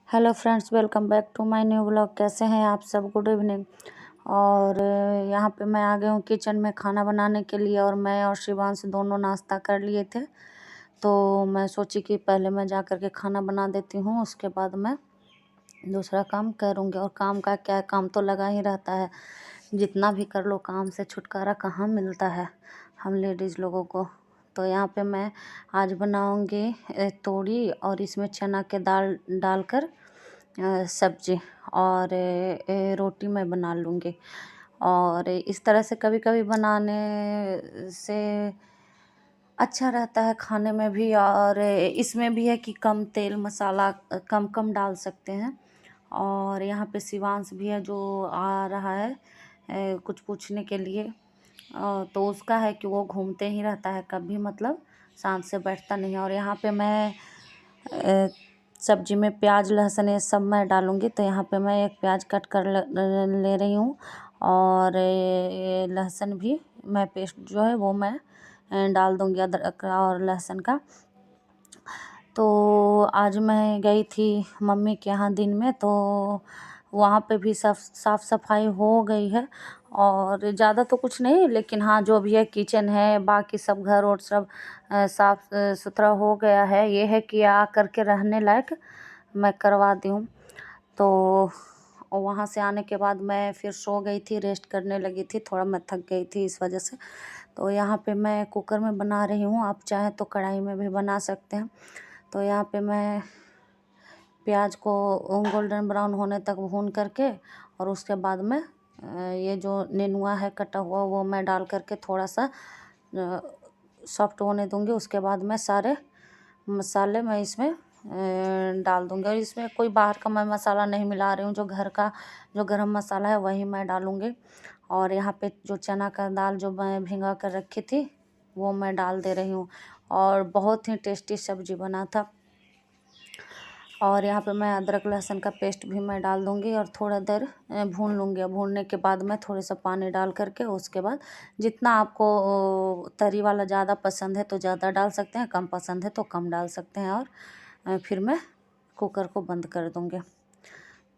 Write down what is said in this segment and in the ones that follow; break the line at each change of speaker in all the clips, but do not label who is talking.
Hello friends, welcome back to my new blog. कैसे हैं आप सब? Good evening. और यहाँ पे मैं आ गई हूँ किचन में खाना बनाने के लिए। और मैं और शिवांश दोनों नाश्ता कर लिए थे, तो मैं सोची कि पहले मैं जा कर के खाना बना देती हूँ, उसके बाद मैं दूसरा काम करूँगी। और काम का क्या है, काम तो लगा ही रहता है। जितना भी कर लो, काम से छुटकारा कहाँ मिलता है हम लेडीज़ लोगों को। तो यहाँ पे मैं आज बनाऊँगी तोड़ी, और इसमें चना के दाल डालकर सब्जी, और रोटी मैं बना लूँगी। और इस तरह से कभी कभी बनाने से अच्छा रहता है खाने में भी। और इसमें भी है कि कम तेल मसाला कम कम डाल सकते हैं। और यहाँ पे शिवांश भी है जो आ रहा है कुछ पूछने के लिए। तो उसका है कि वो घूमते ही रहता है, कभी मतलब शांत से बैठता नहीं है। और यहाँ पे मैं सब्जी में प्याज लहसुन ये सब मैं डालूँगी। तो यहाँ पे मैं एक प्याज कट कर ले रही हूँ, और ये लहसुन भी मैं पेस्ट जो है वो मैं डाल दूँगी, अदरक और लहसुन का। तो आज मैं गई थी मम्मी के यहाँ दिन में, तो वहाँ पे भी साफ सफाई हो गई है। और ज़्यादा तो कुछ नहीं, लेकिन हाँ जो भी है किचन है, बाकी सब घर और सब साफ सुथरा हो गया है। ये है कि आ करके रहने लायक मैं करवा दी हूँ। तो वहाँ से आने के बाद मैं फिर सो गई थी, रेस्ट करने लगी थी, थोड़ा मैं थक गई थी इस वजह से। तो यहाँ पे मैं कुकर में बना रही हूँ, आप चाहें तो कढ़ाई में भी बना सकते हैं। तो यहाँ पे मैं प्याज को गोल्डन ब्राउन होने तक भून करके, और उसके बाद में ये जो नेनुआ है कटा हुआ वो मैं डाल करके थोड़ा सा सॉफ्ट होने दूँगी। उसके बाद मैं सारे मसाले मैं इसमें डाल दूँगी। और इसमें कोई बाहर का मैं मसाला नहीं मिला रही हूँ, जो घर का जो गरम मसाला है वही मैं डालूँगी। और यहाँ पे जो चना का दाल जो मैं भिंगा कर रखी थी वो मैं डाल दे रही हूँ। और बहुत ही टेस्टी सब्जी बना था। और यहाँ पे मैं अदरक लहसुन का पेस्ट भी मैं डाल दूँगी, और थोड़ा देर भून लूँगी। और भूनने के बाद में थोड़ा सा पानी डाल करके, उसके बाद जितना आपको तरी वाला ज़्यादा पसंद है तो ज़्यादा डाल सकते हैं, कम पसंद है तो कम डाल सकते हैं। और फिर मैं कुकर को बंद कर दूँगी।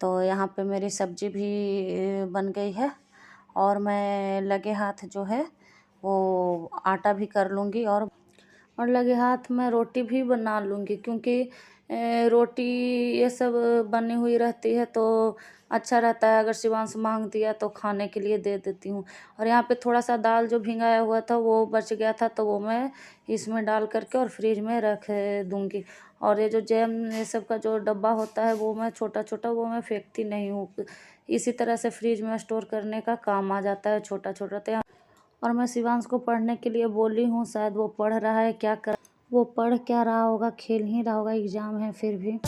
तो यहाँ पे मेरी सब्जी भी बन गई है, और मैं लगे हाथ जो है वो आटा भी कर लूँगी। और लगे हाथ में रोटी भी बना लूँगी, क्योंकि रोटी ये सब बनी हुई रहती है तो अच्छा रहता है। अगर शिवांश मांग दिया तो खाने के लिए दे देती हूँ। और यहाँ पे थोड़ा सा दाल जो भिंगाया हुआ था वो बच गया था, तो वो मैं इसमें डाल करके और फ्रिज में रख दूँगी। और ये जो जैम ये सब का जो डब्बा होता है वो मैं छोटा छोटा वो मैं फेंकती नहीं हूँ। इसी तरह से फ्रिज में स्टोर करने का काम आ जाता है छोटा छोटा। तो और मैं शिवांश को पढ़ने के लिए बोली हूँ, शायद वो पढ़ रहा है, क्या कर वो पढ़ क्या रहा होगा, खेल ही रहा होगा, एग्जाम है फिर भी।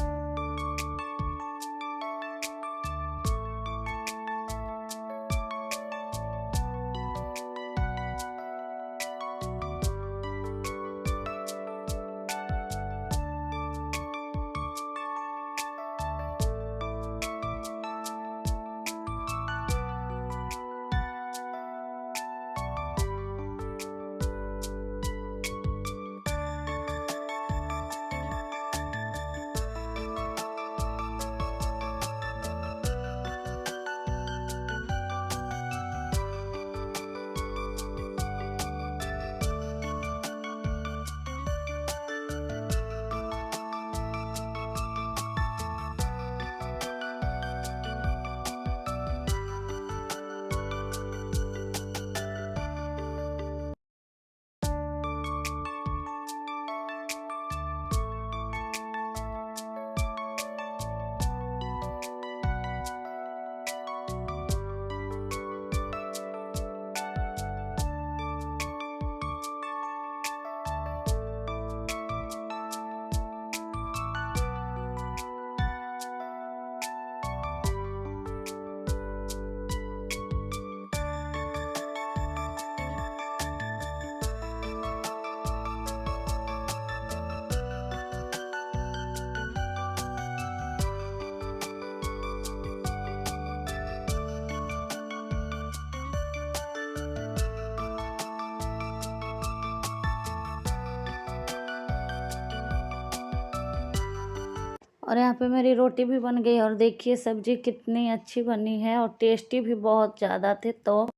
और यहाँ पे मेरी रोटी भी बन गई और देखिए सब्जी कितनी अच्छी बनी है और टेस्टी भी बहुत ज़्यादा थे। तो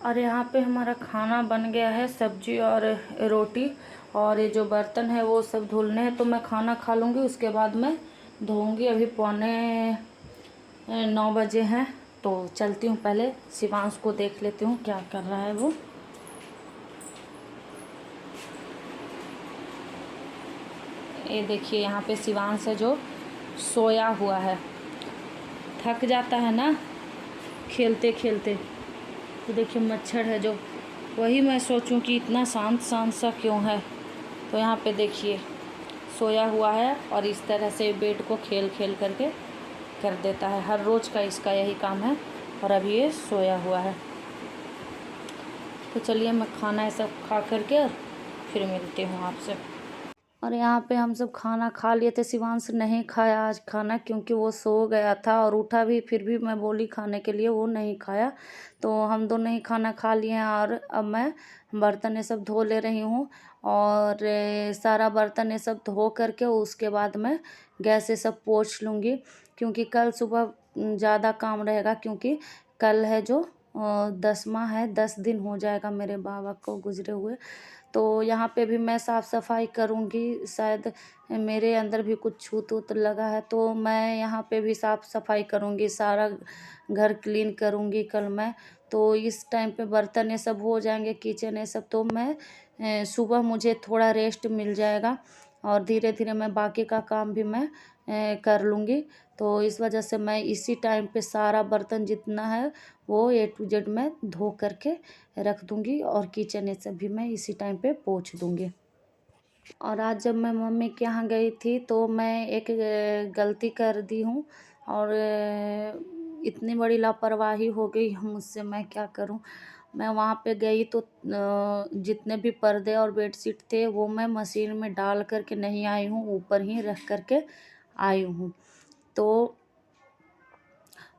और यहाँ पे हमारा खाना बन गया है, सब्जी और रोटी, और ये जो बर्तन है वो सब धुलने हैं। तो मैं खाना खा लूँगी, उसके बाद मैं धोऊँगी। अभी 8:45 हैं, तो चलती हूँ, पहले शिवांश को देख लेती हूँ क्या कर रहा है वो। ये देखिए यहाँ पे शिवांश है जो सोया हुआ है, थक जाता है ना खेलते खेलते। तो देखिए मच्छर है जो, वही मैं सोचूं कि इतना शांत शांत सा क्यों है। तो यहाँ पे देखिए सोया हुआ है और इस तरह से बेड को खेल खेल करके कर देता है। हर रोज़ का इसका यही काम है और अभी ये सोया हुआ है। तो चलिए मैं खाना ये सब खा करके और फिर मिलती हूँ आपसे। और यहाँ पे हम सब खाना खा लिए थे। शिवांश नहीं खाया आज खाना क्योंकि वो सो गया था और उठा भी, फिर भी मैं बोली खाने के लिए, वो नहीं खाया। तो हम दोनों ही खाना खा लिए हैं और अब मैं बर्तन ये सब धो ले रही हूँ। और सारा बर्तन ये सब धो करके उसके बाद मैं गैस ये सब पोंछ लूँगी, क्योंकि कल सुबह ज़्यादा काम रहेगा। क्योंकि कल है जो 10वां है, 10 दिन हो जाएगा मेरे बाबा को गुजरे हुए। तो यहाँ पे भी मैं साफ़ सफाई करूँगी। शायद मेरे अंदर भी कुछ छूत वूत लगा है, तो मैं यहाँ पे भी साफ़ सफाई करूँगी, सारा घर क्लीन करूँगी कल मैं। तो इस टाइम पे बर्तन ये सब हो जाएंगे, किचन ये सब, तो मैं सुबह मुझे थोड़ा रेस्ट मिल जाएगा और धीरे धीरे मैं बाकी का काम भी मैं कर लूँगी। तो इस वजह से मैं इसी टाइम पे सारा बर्तन जितना है वो A to Z मैं धो करके रख दूँगी और किचन ये सब भी मैं इसी टाइम पे पोंछ दूँगी। और आज जब मैं मम्मी के यहाँ गई थी तो मैं एक गलती कर दी हूँ और इतनी बड़ी लापरवाही हो गई मुझसे, मैं क्या करूँ। मैं वहाँ पे गई तो जितने भी पर्दे और बेडशीट थे वो मैं मशीन में डाल करके नहीं आई हूँ, ऊपर ही रख करके आई हूँ। तो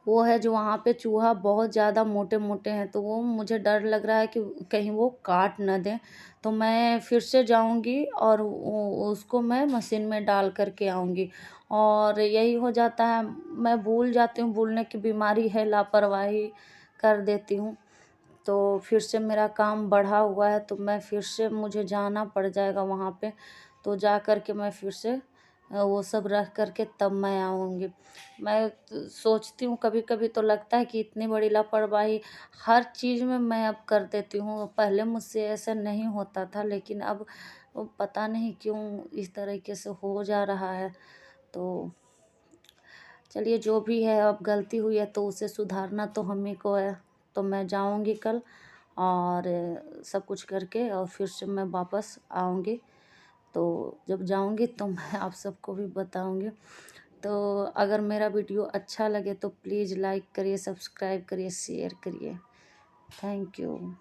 वो है जो वहाँ पे चूहा बहुत ज़्यादा मोटे मोटे हैं, तो वो मुझे डर लग रहा है कि कहीं वो काट न दें। तो मैं फिर से जाऊँगी और उसको मैं मशीन में डाल करके आऊँगी। और यही हो जाता है, मैं भूल जाती हूँ, भूलने की बीमारी है, लापरवाही कर देती हूँ। तो फिर से मेरा काम बढ़ा हुआ है, तो मैं फिर से मुझे जाना पड़ जाएगा वहाँ पे। तो जा कर के मैं फिर से वो सब रख कर के तब मैं आऊँगी। मैं सोचती हूँ, कभी कभी तो लगता है कि इतनी बड़ी लापरवाही हर चीज़ में मैं अब कर देती हूँ। पहले मुझसे ऐसा नहीं होता था, लेकिन अब वो पता नहीं क्यों इस तरीके से हो जा रहा है। तो चलिए जो भी है, अब गलती हुई है तो उसे सुधारना तो हम ही को है। तो मैं जाऊँगी कल और सब कुछ करके और फिर से मैं वापस आऊँगी। तो जब जाऊँगी तो मैं आप सबको भी बताऊँगी। तो अगर मेरा वीडियो अच्छा लगे तो प्लीज़ लाइक करिए, सब्सक्राइब करिए, शेयर करिए। Thank you.